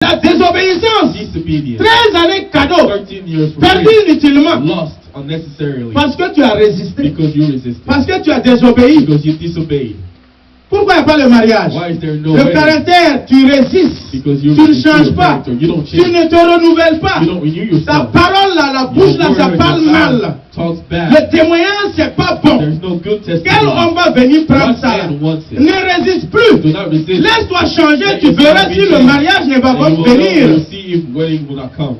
La désobéissance. 13 années cadeau. 13 years for Perdu free. inutilement. Lost unnecessarily. Parce que tu as résisté. Because you resisted. Parce que tu as désobéi. Because you disobeyed. Pourquoi il n'y a pas le mariage? Why is there no Le wedding? caractère, tu résistes. Because Tu you ne resist changes your pas. character. You don't Tu change. ne te renouvelles pas. You don't renew Ta yourself. parole là, la bouche là, ça parle mal. Talks bad. Le témoignage, c'est pas bon. There's no good Quel testimony. homme va venir prendre What ça? man wants it? Ne résiste plus. Do not resist. Laisse-toi changer, Let tu yourself verras be si le changed. mariage ne va And pas you will venir. see if wedding will not come.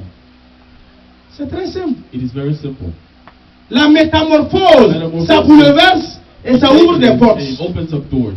C'est très simple. It is very simple. La métamorphose, ça bouleverse et ça ouvre des portes. It opens up doors.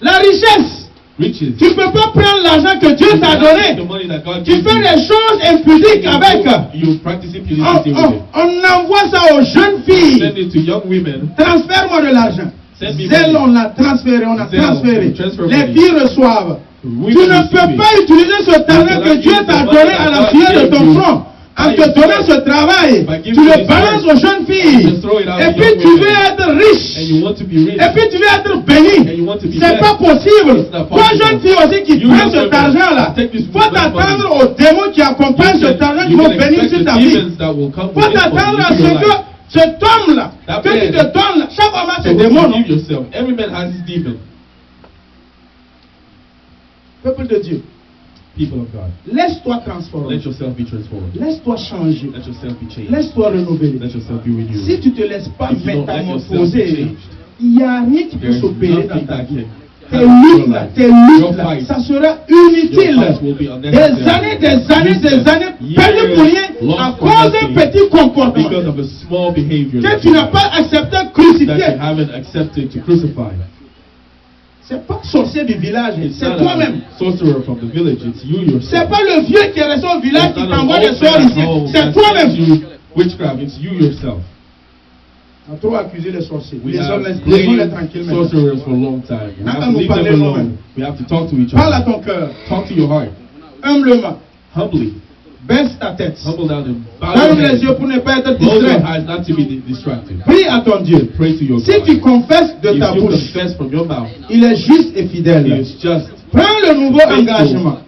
La richesse, Riches. tu ne peux pas prendre l'argent que Dieu t'a donné. The money that God Tu gives fais you. des choses impudiques avec. You practice impudicity with it. On envoie ça aux jeunes filles. Send it to young women. Transfère-moi de l'argent. Send me Zelle, money. on l'a transféré, on a Zelle, transféré. transfer Les money. filles reçoivent. We Tu ne receive peux it. pas utiliser ce talent que Dieu t'a donné à la fille de ton front. En te donnant ce travail, tu le balances aux jeunes filles. Et puis tu veux être riche. And you want to be rich. Et puis tu veux être béni. And you want to be C'est pas possible. not Toi, possible. jeune fille aussi qui You prends young cet women, argent-là, take this faut money. t'attendre aux démons qui accompagnent cet argent qui You vont can bénir expect sur the ta vie. demons that will come Faut with this t'attendre money à into ce your que life. cet homme-là, That que tu man. te donnes là, chaque homme a So ses démons. forgive yourself. Every man has his demon. Peuple de Dieu, People of God, laisse-toi transformer. let yourself be transformed. Laisse-toi changer. Let yourself be changed. Laisse-toi renouveler. Let yourself be renewed. Si tu ne te laisses pas If you don't let yourself be métamorphoser, changed, il n'y a rien qui peut there's s'opérer dans nothing ta that vie. can Tes happen in luttes your là, life. tes luttes Your là, fight. ça sera Your inutile. fight will be Des unnecessary. années Years perdues pour rien lost à for cause d'un nothing petit comportement because of a small behavior que that tu you n'as pas accepté that you crucifier. haven't accepted to crucify. C'est pas le sorcier du village, It's c'est not toi-même. a sorcerer from the village, it's you C'est yourself. pas le vieux qui est resté au village It's qui not an t'envoie des old sorts man ici, at home c'est that toi-même. sends you witchcraft, it's you yourself. On a trop accusé les sorciers. We Les have hommes, blamed laissons-les tranquilles maintenant. sorcerers for a long time. We have Attends, to nous leave parler them nous-mêmes. alone. We have to talk to each Parle à other. ton cœur, Talk to your heart. humblement. Humbly. Baisse ta tête. Humble down and bow Ferme your les yeux head. pour ne pas être Close your distrait. eyes not to be distracted. Prie à ton Dieu. Pray to your Si God. tu confesses de ta If you bouche, confess from your mouth, il est juste et He fidèle. is just. Prends le nouveau engagement.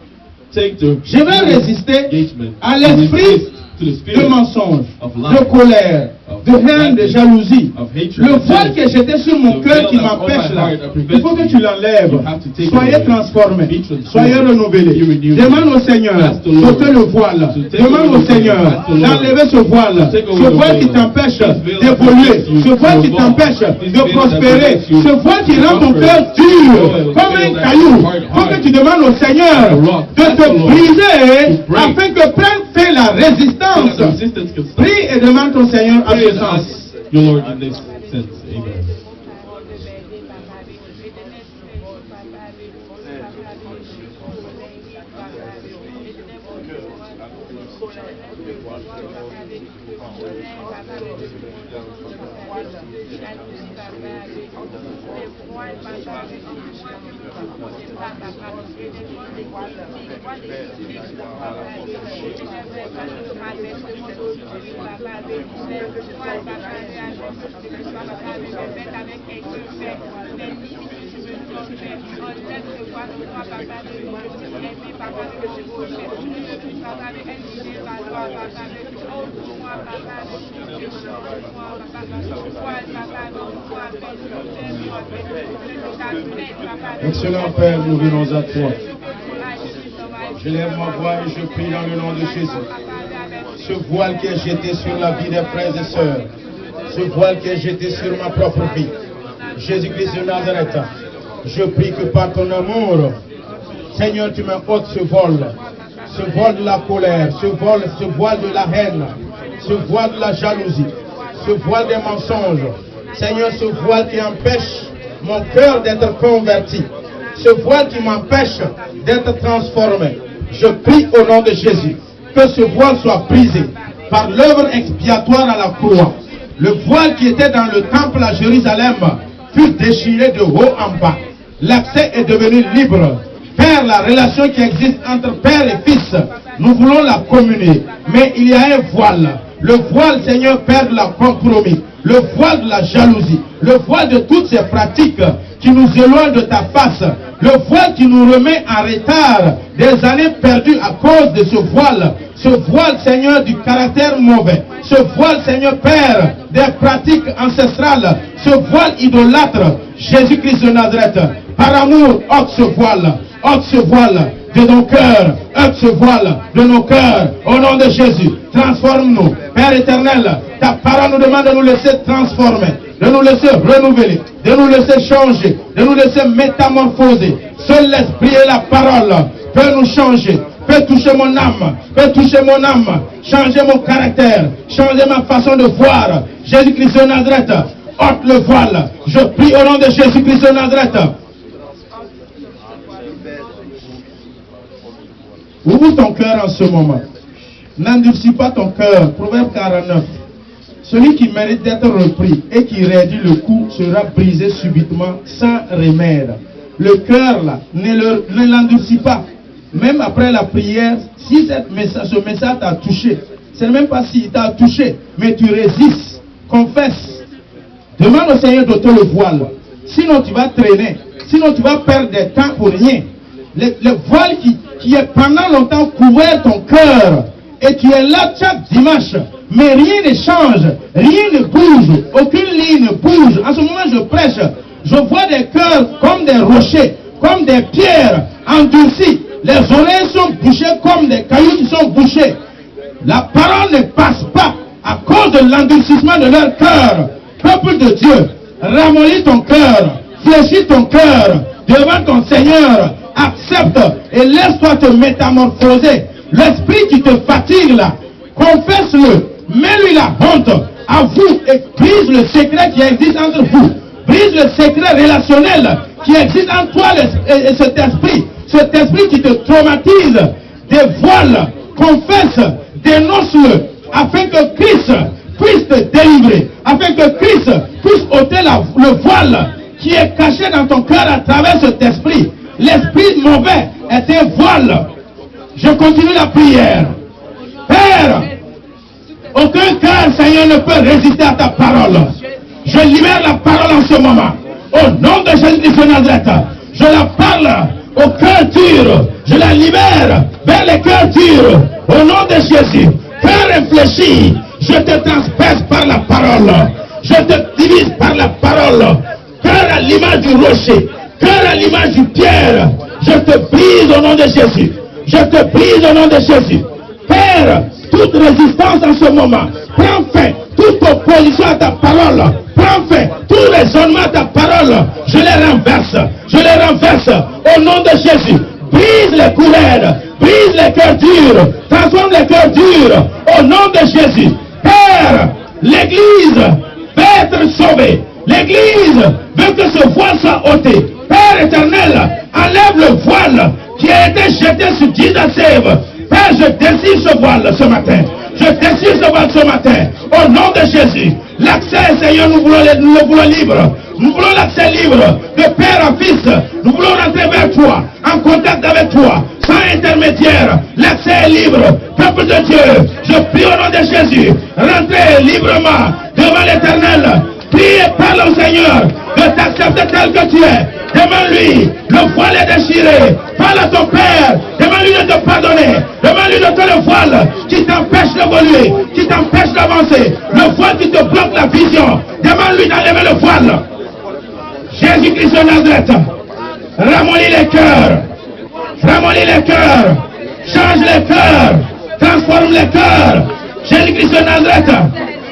Take the Je vais résister engagement à l'esprit to the de spirit mensonge, of de lying, colère, de haine, de jalousie. of hatred, Le of voile qui est jeté sur mon The cœur veil qui that's on m'empêche my là, heart that prevents il faut que tu me. l'enlèves. You have to take it Soyez away. transformés, Be transformed. soyez renouvelés. Be renewed. Demande au Seigneur Ask the Lord d'ôter le voile. to take Demande away au the veil. Seigneur Ask the Lord d'enlever ce voile. to take away Ce the voile veil. qui t'empêche This veil that d'évoluer. prevents you Ce voile qui to t'empêche evolve. This de veil that prospérer. prevents you Ce voile qui to rend ton prosper. cœur dur This comme veil un that caillou. makes your Faut heart que tu demandes au Seigneur like a rock. de Ask te the Lord briser to break. afin que prenne fait la So that résistance. the resistance can stop. Prie et demande ton Seigneur à Pray ce and sens. ask your Lord in this sense. Amen. Excellent Père, nous venons à toi. Je lève ma voix et je prie dans le nom de Jésus. Ce voile qui est jeté sur la vie des frères et sœurs, ce voile qui est jeté sur ma propre vie, Jésus-Christ de Nazareth, je prie que par ton amour, Seigneur, tu me ôtes ce voile de la colère, ce voile de la haine, ce voile de la jalousie, ce voile des mensonges. Seigneur, ce voile qui empêche mon cœur d'être converti, ce voile qui m'empêche d'être transformé. Je prie au nom de Jésus que ce voile soit brisé par l'œuvre expiatoire à la croix. Le voile qui était dans le temple à Jérusalem fut déchiré de haut en bas. L'accès est devenu libre. Père, la relation qui existe entre Père et Fils, nous voulons la communier. Mais il y a un voile. Le voile, Seigneur, Père, de la compromis. Le voile de la jalousie. Le voile de toutes ces pratiques qui nous éloignent de ta face. Le voile qui nous remet en retard des années perdues à cause de ce voile. Ce voile, Seigneur, du caractère mauvais. Ce voile, Seigneur Père, des pratiques ancestrales. Ce voile idolâtre. Jésus-Christ de Nazareth, par amour, ôte ce voile. Ôte ce voile de nos cœurs. Ôte ce voile de nos cœurs. Au nom de Jésus, transforme-nous. Père éternel, ta parole nous demande de nous laisser transformer, de nous laisser renouveler, de nous laisser changer, de nous laisser métamorphoser. Seul l'esprit et la parole peut nous changer, peut toucher mon âme, peut toucher mon âme, changer mon caractère, changer ma façon de voir. Jésus-Christ de Nazareth, ôte le voile. Je prie au nom de Jésus-Christ de Nazareth. Ouvre ton cœur en ce moment. N'endurcis pas ton cœur. Proverbe 49. Celui qui mérite d'être repris et qui raidit le cou sera brisé subitement sans remède. Le cœur là, ne l'endurcis pas. Même après la prière, si ce message t'a touché, ce n'est même pas s'il t'a touché, mais tu résistes, confesse. Demande au Seigneur d'ôter le voile. Sinon tu vas traîner. Sinon tu vas perdre des temps pour rien. Le voile qui est pendant longtemps couvert ton cœur. Et tu es là chaque dimanche. Mais rien ne change. Rien ne bouge. Aucune ligne ne bouge. En ce moment je prêche. Je vois des cœurs comme des rochers. Comme des pierres endurcies. Les oreilles sont bouchées comme des cailloux qui sont bouchés. La parole ne passe pas à cause de l'endurcissement de leur cœur. Peuple de Dieu, ramollis ton cœur, fléchis ton cœur devant ton Seigneur, accepte et laisse-toi te métamorphoser. L'esprit qui te fatigue là, confesse-le, mets-lui la honte, avoue et brise le secret qui existe entre vous. Brise le secret relationnel qui existe entre toi et cet esprit qui te traumatise. Dévoile, confesse, dénonce-le, afin que Christ puisse te délivrer, afin que Christ puisse ôter le voile qui est caché dans ton cœur à travers cet esprit. L'esprit mauvais est un voile. Je continue la prière. Père, aucun cœur, Seigneur, ne peut résister à ta parole. Je libère la parole en ce moment. Au nom de Jésus-Christ de Nazareth, je la parle au cœur dur. Je la libère vers les cœurs durs. Au nom de Jésus, cœur réfléchi, je te transperce par la parole. Je te divise par la parole. Cœur à l'image du rocher. Cœur à l'image du pierre. Je te brise au nom de Jésus. Je te brise au nom de Jésus. Père, toute résistance en ce moment, prends fin. Toute opposition à ta parole, prends fin. Tout raisonnement à ta parole, je les renverse. Je les renverse au nom de Jésus. Brise les colères, brise les cœurs durs, transforme les cœurs durs au nom de Jésus. Père, l'Église veut être sauvée. L'Église veut que ce voile soit ôté. Père éternel, enlève le voile qui a été jeté sur Jesus. Père, je désire ce voile ce matin. Je désire ce voile ce matin. Au nom de Jésus. L'accès, Seigneur, nous le voulons libre. Nous voulons l'accès libre de père en fils. Nous voulons rentrer vers toi, en contact avec toi, sans intermédiaire. L'accès est libre. Peuple de Dieu, je prie au nom de Jésus. Rentrez librement devant l'Éternel. Prie et parle au Seigneur de t'accepter tel que tu es. Demande-lui, le voile est déchiré. Parle à ton Père. Demande-lui de te pardonner. Demande-lui de te le voile qui t'empêche d'évoluer, qui t'empêche d'avancer. Le voile qui te bloque la vision. Demande-lui d'enlever le voile. Jésus-Christ de Nazareth, ramollis les cœurs. Ramollis les cœurs. Change les cœurs. Transforme les cœurs. Jésus-Christ de Nazareth,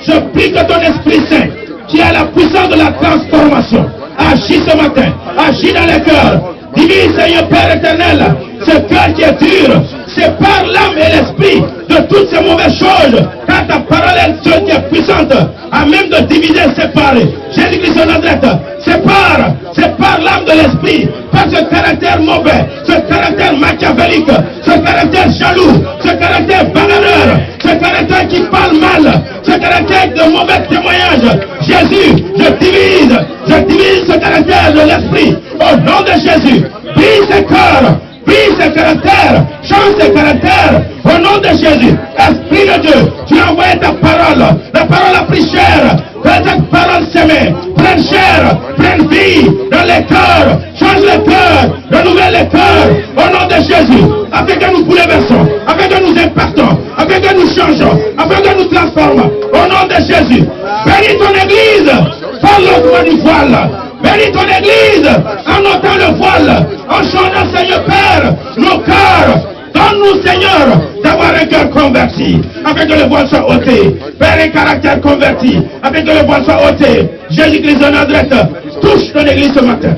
je prie que ton Esprit Saint, qui a la puissance de la transformation, agis ce matin, agis dans les cœurs. Divise, Seigneur Père éternel, ce cœur qui est dur, sépare l'âme et l'esprit de toutes ces mauvaises choses, car ta parole est seule qui est puissante, à même de diviser et séparer. Jésus-Christ de Nazareth, sépare l'âme de l'esprit, par ce caractère mauvais, ce caractère machiavélique, ce caractère jaloux, ce caractère bagarreur, ce caractère qui parle mal, ce caractère de mauvais témoignage. Jésus, je divise ce caractère de l'esprit, au nom de Jésus. Brise ses cœurs, brise ses caractères, change ses caractères, au nom de Jésus. Esprit de Dieu, tu as envoyé ta parole, la parole a pris chair, que cette parole s'aimait, prenne chair, prenne vie dans les cœurs, change les cœurs, renouvelle les cœurs au nom de Jésus, afin que nous bouleversons, afin que nous impactons, afin que nous changeons, afin que nous transformons au nom de Jésus. Bénis ton église par l'autre du voile. Bénis ton église en ôtant le voile, en changeant, Seigneur Père, nos cœurs. Donne-nous, Seigneur, d'avoir un cœur converti, afin que le voile soit ôté. Père, un caractère converti, afin que le voile soit ôté. Jésus-Christ de Nazareth, touche ton église ce matin.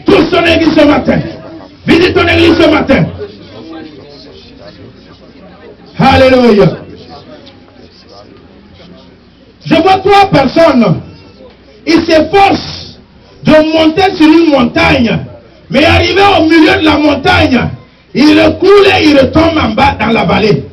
Touche ton église ce matin. Visite ton église ce matin. Alléluia. Je vois 3 personnes. Ils s'efforcent de monter sur une montagne. Mais arrivé au milieu de la montagne, il recoule et il retombe en bas dans la vallée.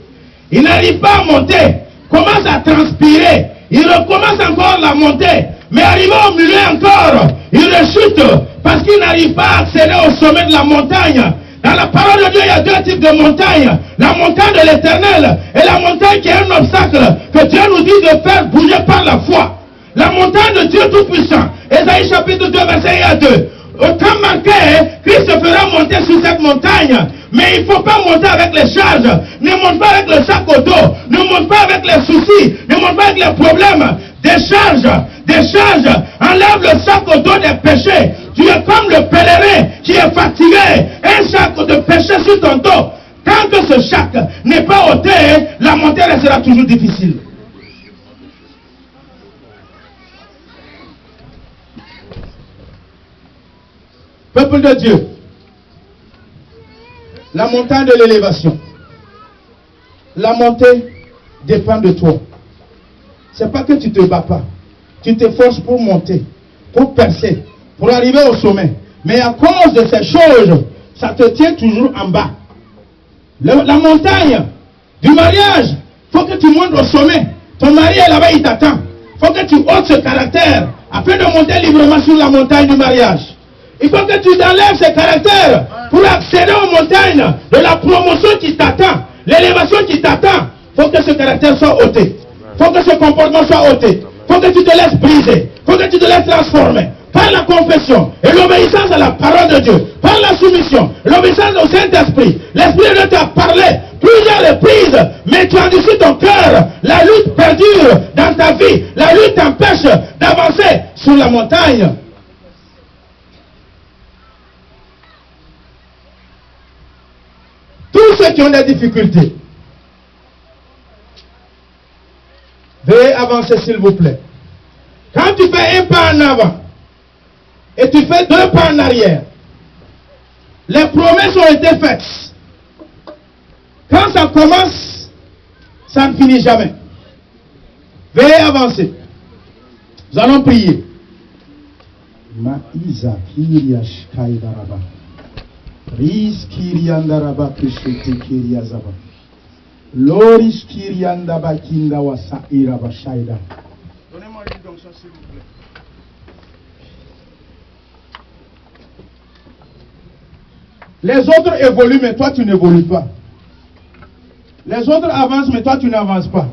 Il n'arrive pas à monter. Commence à transpirer. Il recommence encore la montée. Mais arrivé au milieu encore, il rechute parce qu'il n'arrive pas à accéder au sommet de la montagne. Dans la parole de Dieu, il y a 2 types de montagnes. La montagne de l'Éternel et la montagne qui est un obstacle que Dieu nous dit de faire bouger par la foi. La montagne de Dieu Tout-Puissant. Ésaïe chapitre 2, verset 1 à 2. Au temps marqué, Christ se fera monter sur cette montagne. Mais il ne faut pas monter avec les charges. Ne monte pas avec le sac au dos. Ne monte pas avec les soucis. Ne monte pas avec les problèmes. Décharge. Enlève le sac au dos des péchés. Tu es comme le pèlerin qui est fatigué. Un sac de péché sur ton dos. Tant que ce sac n'est pas ôté, la montée restera toujours difficile. Peuple de Dieu, la montagne de l'élévation, la montée dépend de toi. C'est pas que tu te bats pas, tu t'efforces pour monter, pour percer, pour arriver au sommet. Mais à cause de ces choses, ça te tient toujours en bas. La montagne du mariage, faut que tu montes au sommet. Ton mari est là-bas, il t'attend. Faut que tu ôtes ce caractère afin de monter librement sur la montagne du mariage. Il faut que tu enlèves ces caractères pour accéder aux montagnes de la promotion qui t'attend, l'élévation qui t'attend. Il faut que ce caractère soit ôté. Il faut que ce comportement soit ôté. Il faut que tu te laisses briser. Il faut que tu te laisses transformer par la confession et l'obéissance à la parole de Dieu, par la soumission, l'obéissance au Saint-Esprit. L'Esprit de Dieu t'a parlé plusieurs reprises, mais tu endurcis ton cœur. La lutte perdure dans ta vie. La lutte t'empêche d'avancer sur la montagne. Tous ceux qui ont des difficultés, veuillez avancer s'il vous plaît. Quand tu fais un pas en avant et tu fais 2 pas en arrière, les promesses ont été faites. Quand ça commence, ça ne finit jamais. Veuillez avancer. Nous allons prier. Riz kiriandaraba krishete kiriazaba. Loris kiriandaba kinda wasa iraba shaida. Donnez-moi une donction s'il vous plaît. Les autres évoluent mais toi tu n'évolues pas. Les autres avancent mais toi tu n'avances pas.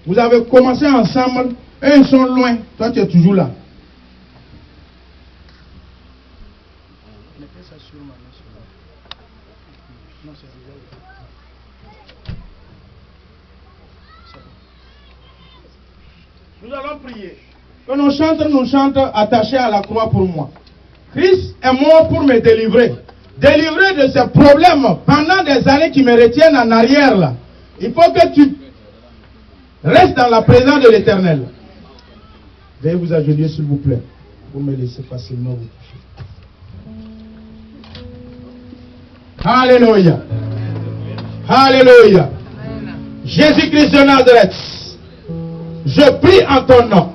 Vous avez commencé ensemble, eux ils sont loin, toi tu es toujours là. Mettez ça sur ma main. Non, c'est déjà. Nous allons prier. Que nos chanteurs nous chantent attachés à la croix pour moi. Christ est mort pour me délivrer. Délivrer de ces problèmes pendant des années qui me retiennent en arrière là. Il faut que tu restes dans la présence de l'Éternel. Veuillez vous agenouiller s'il vous plaît. Pour me laisser facilement vous toucher. Alléluia. Alléluia. Jésus-Christ de Nazareth, je prie en ton nom.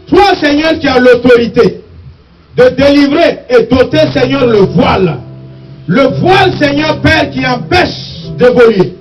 Toi, Seigneur, qui as l'autorité de délivrer et d'ôter, Seigneur, le voile. Le voile, Seigneur, Père, qui empêche d'évoluer.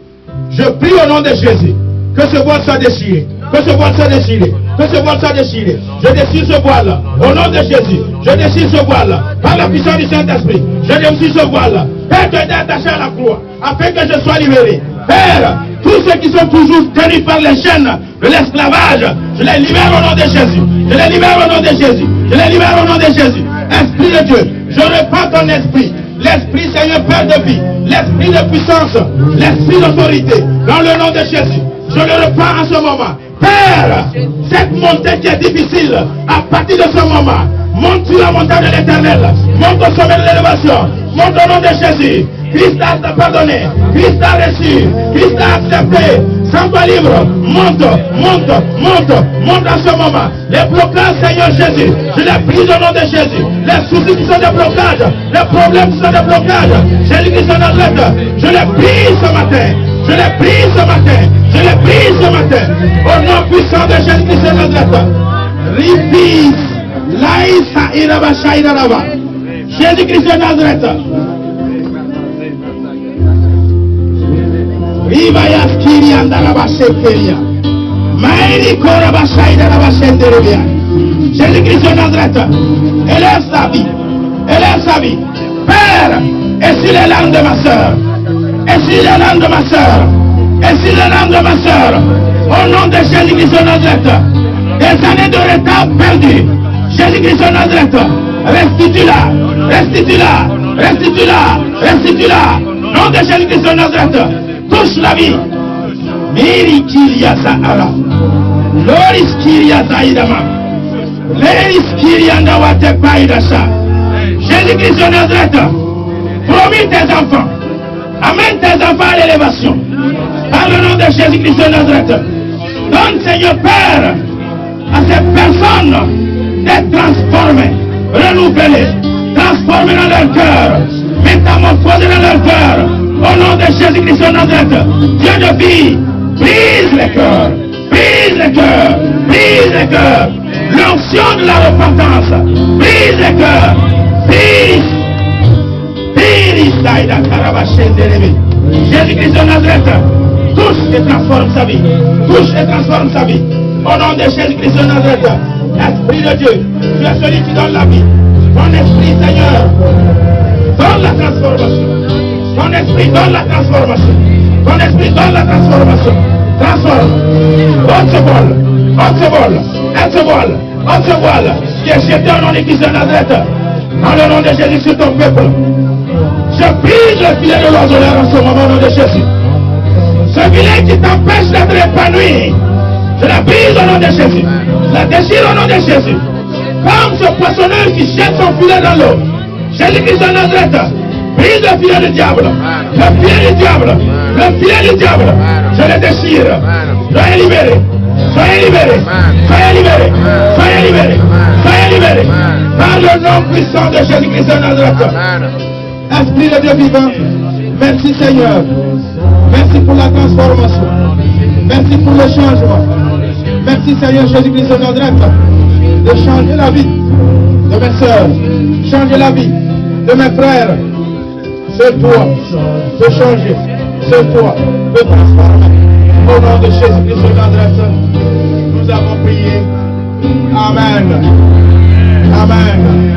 Je prie au nom de Jésus que ce voile soit déchiré. Que ce voile soit déchiré. Que ce voile soit déchiré. Je déchire ce voile au nom de Jésus. Je déchire ce voile par la puissance du Saint-Esprit. Je déchire ce voile. Père, tu es attaché à la croix afin que je sois libéré. Père, tous ceux qui sont toujours tenus par les chaînes de l'esclavage, je les libère au nom de Jésus. Je les libère au nom de Jésus. Je les libère au nom de Jésus. Esprit de Dieu, je reprends ton esprit. L'esprit, Seigneur, Père de vie. L'esprit de puissance. L'esprit d'autorité. Dans le nom de Jésus. Je le reprends en ce moment. Père, cette montée qui est difficile, à partir de ce moment, monte sur la montagne de l'Éternel. Monte au sommet de l'élévation. Monte au nom de Jésus. Christ a pardonné. Christ a reçu. Christ a accepté. Sens-toi libre. Monte, monte, monte, monte en ce moment. Les blocages, Seigneur Jésus, je les brise au nom de Jésus. Les soucis qui sont des blocages, les problèmes qui sont des blocages, Jésus-Christ en Nazareth, je les brise ce matin. Je les brise ce matin. Je les brise ce matin. Au nom puissant de Jésus-Christ en Nazareth. Ripis, Laïsa, Iraba, Shairaba. Jésus-Christ en Nazareth. Ribayas Kirianda Rabashekeria. Maïri Korabashaïda Rabashenderebia. Jésus-Christ en Nazareth. Élève sa vie. Élève sa vie. Père, essuie les larmes de ma soeur. Essuie les larmes de ma soeur. Essuie les larmes de ma soeur. Au nom de Jésus-Christ en Nazareth. Des années de retard perdu. Jésus-Christ en Nazareth. Restitue-la. Restitue-la. Restitue-la. Restitue-la. Nom de Jésus-Christ en Nazareth. Touche la vie. Miri Kiria Sahara. Loris Kiria Zaidama. Leris Kiria Ndawate Paidasha. Jésus-Christ en Nazareth. Promis tes enfants. Amène tes enfants à l'élévation. Par le nom de Jésus-Christ en Nazareth. Donne, Seigneur Père, à ces personnes d'être transformées, renouvelées, transformées dans leur cœur, métamorphosées dans leur cœur. Au nom de Jésus-Christ en Nazareth, Dieu de vie, brise les cœurs, brise les cœurs, brise les cœurs. L'onction de la repentance, brise les cœurs, brise, brise, Saïda Karabashenderebi. Jésus-Christ en Nazareth, touche et transforme sa vie, touche et transforme sa vie. Au nom de Jésus-Christ en Nazareth, Esprit de Dieu, tu es celui qui donne la vie. Ton esprit, Seigneur, donne la transformation. Ton esprit donne la transformation. Ton esprit donne la transformation. Transforme. On se vole. On se vole. Elle se vole. On se voile. Qui est jeté au nom de Christ de Nazareth. Dans le nom de Jésus sur ton peuple. Je brise le filet de l'oiseleur en ce moment au nom de Jésus. Ce filet qui t'empêche d'être épanoui. Je la brise au nom de Jésus. Je la déchire au nom de Jésus. Comme ce poissonneur qui jette son filet dans l'eau. Jésus-Christ de Nazareth. Brise le filet du diable. Le filet du diable. Le filet du diable. Je le déchire. Soyez libérés. Soyez libérés. Soyez libérés. Soyez libérés. Soyez libérés. Par le nom puissant de Jésus-Christ de Nazareth. Esprit de Dieu vivant. Merci Seigneur. Merci pour la transformation. Merci pour le changement. Merci Seigneur Jésus-Christ de Nazareth. De changer la vie de mes soeurs. Changer la vie de mes frères. Seul toi peut changer. Seul toi peut transformer. Au nom de Jésus-Christ de Nazareth, nous avons prié. Amen. Amen.